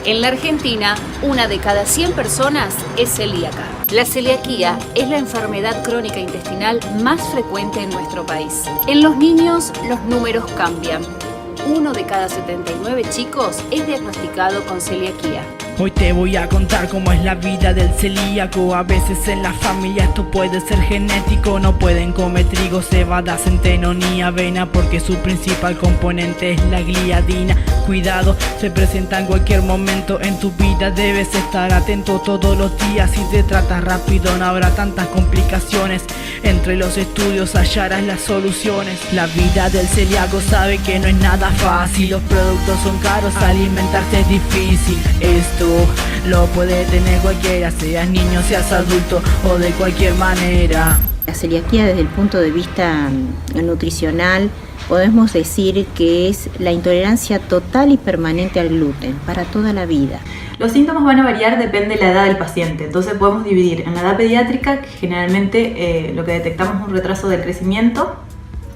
En la Argentina, 1 de cada 100 personas es celíaca. La celiaquía es la enfermedad crónica intestinal más frecuente en nuestro país. En los niños, los números cambian. 1 de cada 79 chicos es diagnosticado con celiaquía. Hoy te voy a contar cómo es la vida del celíaco. A veces en la familia esto puede ser genético. No pueden comer trigo, cebada, centeno ni avena, porque su principal componente es la gliadina. Cuidado, se presenta en cualquier momento en tu vida. Debes estar atento todos los días. Si te tratas rápido no habrá tantas complicaciones. Entre los estudios hallarás las soluciones. La vida del celíaco sabe que no es nada fácil. Los productos son caros, alimentarse es difícil. Esto lo puede tener cualquiera, seas niño, seas adulto o de cualquier manera. La celiaquía desde el punto de vista nutricional podemos decir que es la intolerancia total y permanente al gluten para toda la vida. Los síntomas van a variar, depende de la edad del paciente, entonces podemos dividir en la edad pediátrica, que generalmente lo que detectamos es un retraso del crecimiento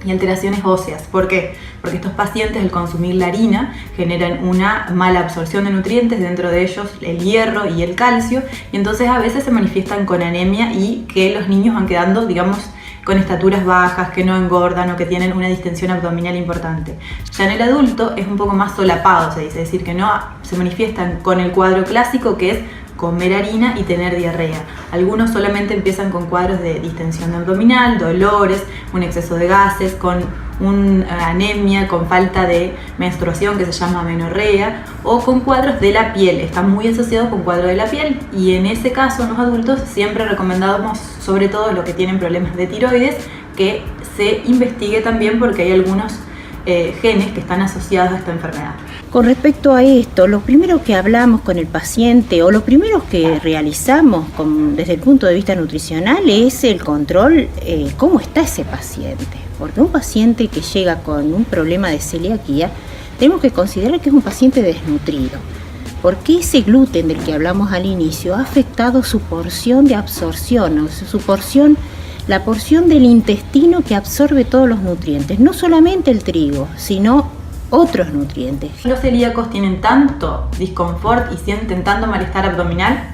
y alteraciones óseas. ¿Por qué? Porque estos pacientes al consumir la harina generan una mala absorción de nutrientes, dentro de ellos el hierro y el calcio, y entonces a veces se manifiestan con anemia y que los niños van quedando, digamos, con estaturas bajas, que no engordan o que tienen una distensión abdominal importante. Ya en el adulto es un poco más solapado, se dice, es decir, que no se manifiestan con el cuadro clásico que es comer harina y tener diarrea. Algunos solamente empiezan con cuadros de distensión abdominal, dolores, un exceso de gases, con una anemia, con falta de menstruación que se llama amenorrea, o con cuadros de la piel. Están muy asociados con cuadros de la piel, y en ese caso en los adultos siempre recomendamos, sobre todo los que tienen problemas de tiroides, que se investigue también, porque hay algunos genes que están asociados a esta enfermedad. Con respecto a esto, lo primero que hablamos con el paciente o lo primero que realizamos desde el punto de vista nutricional es el control, cómo está ese paciente. Porque un paciente que llega con un problema de celiaquía, tenemos que considerar que es un paciente desnutrido. Porque ese gluten del que hablamos al inicio ha afectado su porción de absorción, o sea, la porción del intestino que absorbe todos los nutrientes, no solamente el trigo, sino otros nutrientes. Los celíacos tienen tanto disconfort y sienten tanto malestar abdominal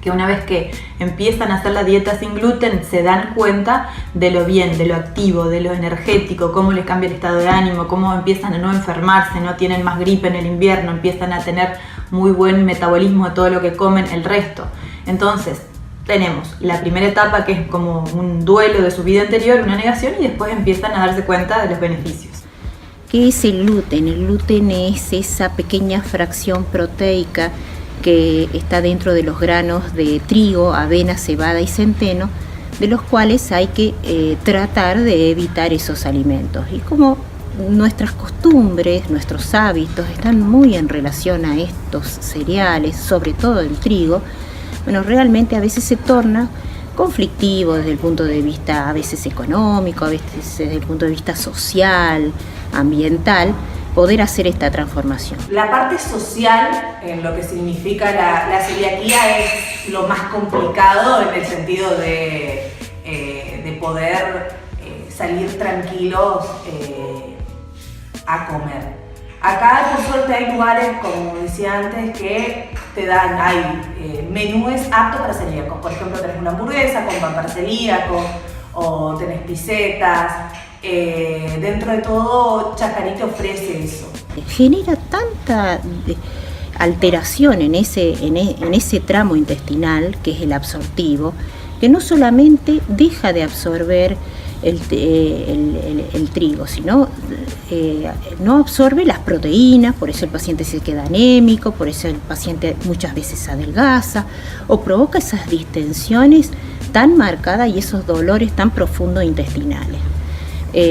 que una vez que empiezan a hacer la dieta sin gluten se dan cuenta de lo bien, de lo activo, de lo energético, cómo les cambia el estado de ánimo, cómo empiezan a no enfermarse, no tienen más gripe en el invierno, empiezan a tener muy buen metabolismo de todo lo que comen el resto. Entonces tenemos la primera etapa, que es como un duelo de su vida anterior, una negación, y después empiezan a darse cuenta de los beneficios. ¿Qué es el gluten? El gluten es esa pequeña fracción proteica que está dentro de los granos de trigo, avena, cebada y centeno, de los cuales hay que tratar de evitar esos alimentos. Y como nuestras costumbres, nuestros hábitos están muy en relación a estos cereales, sobre todo el trigo, bueno, realmente a veces se torna conflictivo desde el punto de vista a veces económico, a veces desde el punto de vista social, ambiental, poder hacer esta transformación. La parte social, en lo que significa la celiaquía, es lo más complicado en el sentido de poder salir tranquilos a comer. Acá, por suerte, hay lugares, como decía antes, que te dan, hay menúes aptos para celíacos. Por ejemplo, tenés una hamburguesa con pan para celíaco, o tenés pisetas. Dentro de todo, Chacarí te ofrece eso. Genera tanta alteración en ese tramo intestinal, que es el absortivo, que no solamente deja de absorber el trigo, sino no absorbe las proteínas, por eso el paciente se queda anémico, por eso el paciente muchas veces adelgaza o provoca esas distensiones tan marcadas y esos dolores tan profundos intestinales.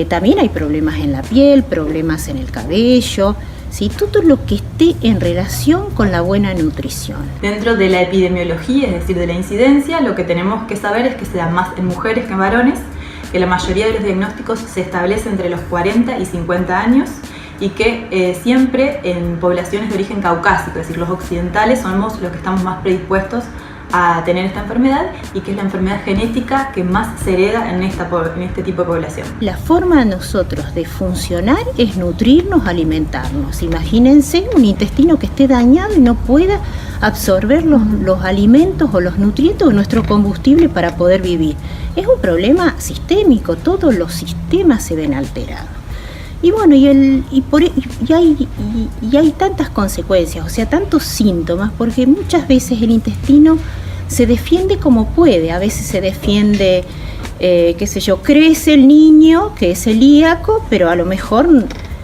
También hay problemas en la piel, problemas en el cabello, ¿sí? Todo lo que esté en relación con la buena nutrición. Dentro de la epidemiología, es decir, de la incidencia, lo que tenemos que saber es que se da más en mujeres que en varones, que la mayoría de los diagnósticos se establece entre los 40 y 50 años y que siempre en poblaciones de origen caucásico, es decir, los occidentales somos los que estamos más predispuestos a tener esta enfermedad y que es la enfermedad genética que más se hereda en este tipo de población. La forma de nosotros de funcionar es nutrirnos, alimentarnos. Imagínense un intestino que esté dañado y no pueda absorber los alimentos o los nutrientes o nuestro combustible para poder vivir. Es un problema sistémico, todos los sistemas se ven alterados. Y bueno, y hay tantas consecuencias, o sea, tantos síntomas, porque muchas veces el intestino se defiende como puede. A veces se defiende, crece el niño que es celíaco, pero a lo mejor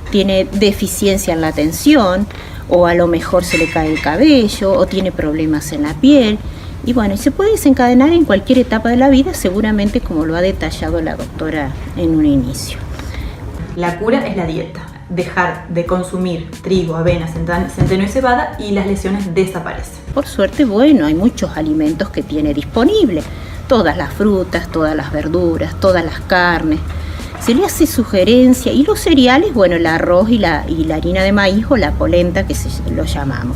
tiene deficiencia en la atención, o a lo mejor se le cae el cabello, o tiene problemas en la piel. Y bueno, se puede desencadenar en cualquier etapa de la vida, seguramente como lo ha detallado la doctora en un inicio. La cura es la dieta, dejar de consumir trigo, avena, centeno y cebada y las lesiones desaparecen. Por suerte, bueno, hay muchos alimentos que tiene disponible, todas las frutas, todas las verduras, todas las carnes. Se le hace sugerencia, y los cereales, bueno, el arroz y la harina de maíz o la polenta que lo llamamos.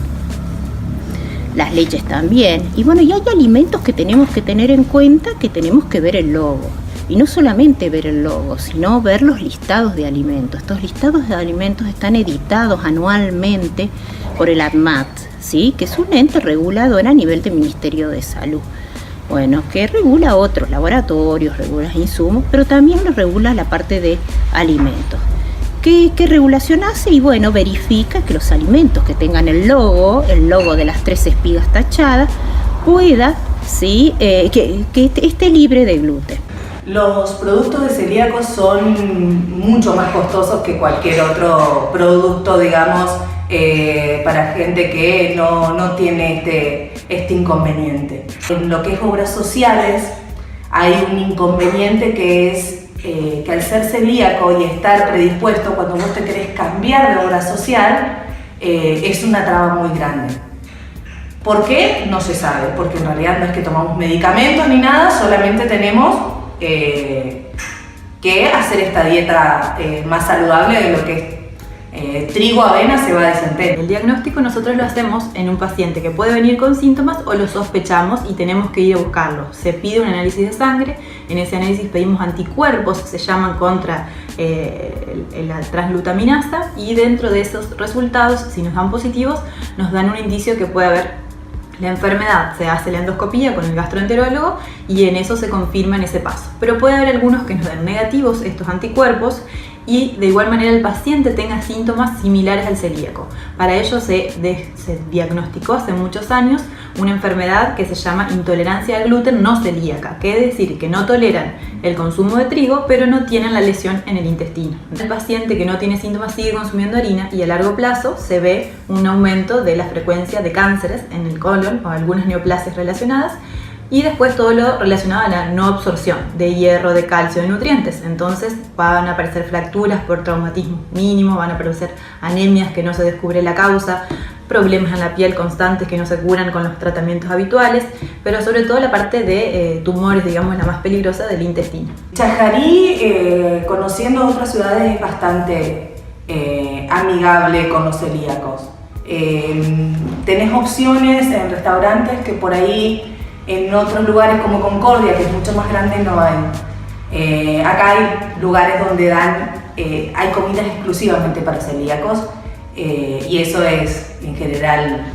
Las leches también. Y bueno, y hay alimentos que tenemos que tener en cuenta, que tenemos que ver el logo. Y no solamente ver el logo, sino ver los listados de alimentos. Estos listados de alimentos están editados anualmente por el ADMAT, ¿sí? Que es un ente regulador a nivel del Ministerio de Salud. Bueno, que regula otros laboratorios, regula insumos, pero también lo regula la parte de alimentos. ¿Qué regulación hace? Y bueno, verifica que los alimentos que tengan el logo de las 3 espigas tachadas, pueda, ¿sí? que esté libre de gluten. Los productos de celíacos son mucho más costosos que cualquier otro producto, digamos, para gente que no tiene este inconveniente. En lo que es obras sociales hay un inconveniente que es que al ser celíaco y estar predispuesto cuando vos te querés cambiar de obra social, es una traba muy grande. ¿Por qué? No se sabe, porque en realidad no es que tomamos medicamentos ni nada, solamente tenemos que hacer esta dieta más saludable de lo que es trigo, avena, cebada y centeno. El diagnóstico nosotros lo hacemos en un paciente que puede venir con síntomas o lo sospechamos y tenemos que ir a buscarlo. Se pide un análisis de sangre, en ese análisis pedimos anticuerpos que se llaman contra la transglutaminasa, y dentro de esos resultados, si nos dan positivos, nos dan un indicio que puede haber la enfermedad. Se hace la endoscopía con el gastroenterólogo y en eso se confirma en ese paso. Pero puede haber algunos que nos den negativos estos anticuerpos y de igual manera el paciente tenga síntomas similares al celíaco. Para ello se diagnosticó hace muchos años una enfermedad que se llama intolerancia al gluten no celíaca, que es decir, que no toleran el consumo de trigo, pero no tienen la lesión en el intestino. El paciente que no tiene síntomas sigue consumiendo harina y a largo plazo se ve un aumento de la frecuencia de cánceres en el colon o algunas neoplasias relacionadas, y después todo lo relacionado a la no absorción de hierro, de calcio, de nutrientes. Entonces van a aparecer fracturas por traumatismo mínimo, van a aparecer anemias que no se descubre la causa, problemas en la piel constantes que no se curan con los tratamientos habituales, pero sobre todo la parte de tumores, digamos, la más peligrosa del intestino. Chajarí, conociendo otras ciudades, es bastante amigable con los celíacos. Tenés opciones en restaurantes que por ahí en otros lugares como Concordia, que es mucho más grande, no hay. Acá hay lugares donde hay comidas exclusivamente para celíacos, y eso es en general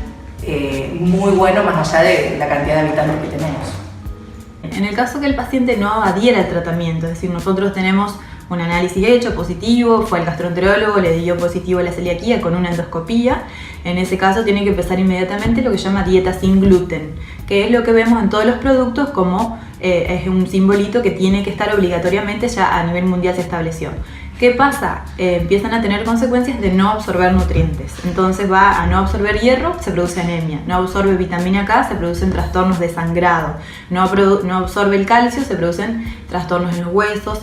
muy bueno, más allá de la cantidad de habitantes que tenemos. En el caso que el paciente no adhiera al tratamiento, es decir, nosotros tenemos un análisis hecho positivo, fue al gastroenterólogo, le dio positivo la celiaquía con una endoscopía. En ese caso tiene que empezar inmediatamente lo que se llama dieta sin gluten, que es lo que vemos en todos los productos como es un simbolito que tiene que estar obligatoriamente, ya a nivel mundial se estableció. ¿Qué pasa? Empiezan a tener consecuencias de no absorber nutrientes. Entonces va a no absorber hierro, se produce anemia. No absorbe vitamina K, se producen trastornos de sangrado. No absorbe el calcio, se producen trastornos en los huesos,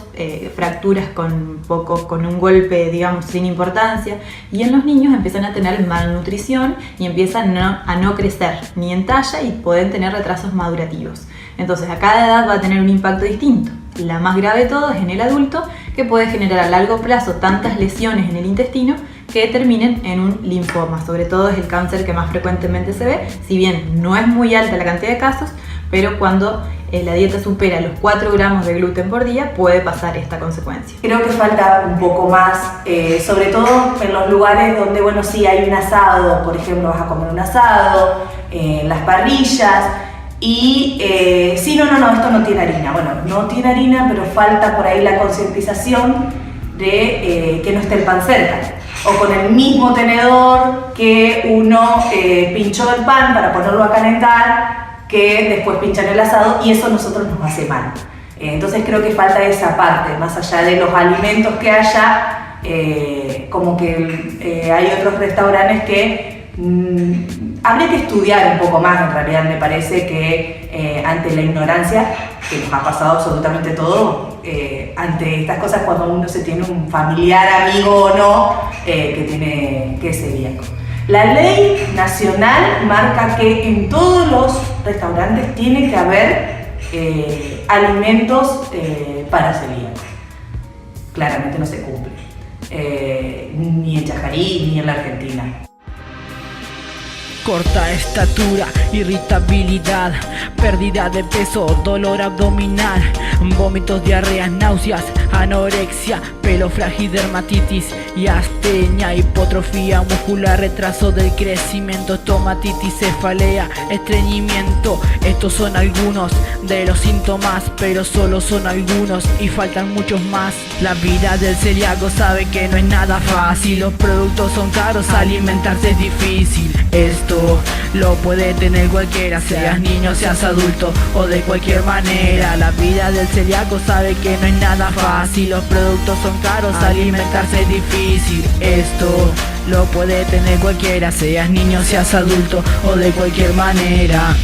fracturas con un golpe, digamos, sin importancia. Y en los niños empiezan a tener malnutrición y empiezan a no crecer ni en talla y pueden tener retrasos madurativos. Entonces a cada edad va a tener un impacto distinto. La más grave de todo es en el adulto, que puede generar a largo plazo tantas lesiones en el intestino que terminen en un linfoma. Sobre todo es el cáncer que más frecuentemente se ve, si bien no es muy alta la cantidad de casos, pero cuando la dieta supera los 4 gramos de gluten por día puede pasar esta consecuencia. Creo que falta un poco más, sobre todo en los lugares donde, bueno, sí hay un asado, por ejemplo, vas a comer un asado, las parrillas, y sí, no, esto no tiene harina. Bueno, no tiene harina, pero falta por ahí la concientización de que no esté el pan cerca. O con el mismo tenedor que uno pinchó el pan para ponerlo a calentar, que después pinchan el asado, y eso a nosotros nos hace mal. Entonces creo que falta esa parte, más allá de los alimentos que haya, como que hay otros restaurantes que habría que estudiar un poco más. En realidad me parece que ante la ignorancia, que nos ha pasado absolutamente todo, ante estas cosas cuando uno se tiene un familiar, amigo o no, que es celíaco. La ley nacional marca que en todos los restaurantes tiene que haber alimentos para celíacos. Claramente no se cumple, ni en Chajarí ni en la Argentina. Corta estatura, irritabilidad, pérdida de peso, dolor abdominal, vómitos, diarreas, náuseas, anorexia, pelo frágil, dermatitis y astenia, hipotrofia muscular, retraso del crecimiento, estomatitis, cefalea, estreñimiento. Estos son algunos de los síntomas, pero solo son algunos y faltan muchos más. La vida del celíaco sabe que no es nada fácil, los productos son caros, alimentarse es difícil. Esto lo puede tener cualquiera, seas niño, seas adulto o de cualquier manera. La vida del celíaco sabe que no es nada fácil, los productos son caros, alimentarse es difícil. Esto lo puede tener cualquiera, seas niño, seas adulto o de cualquier manera.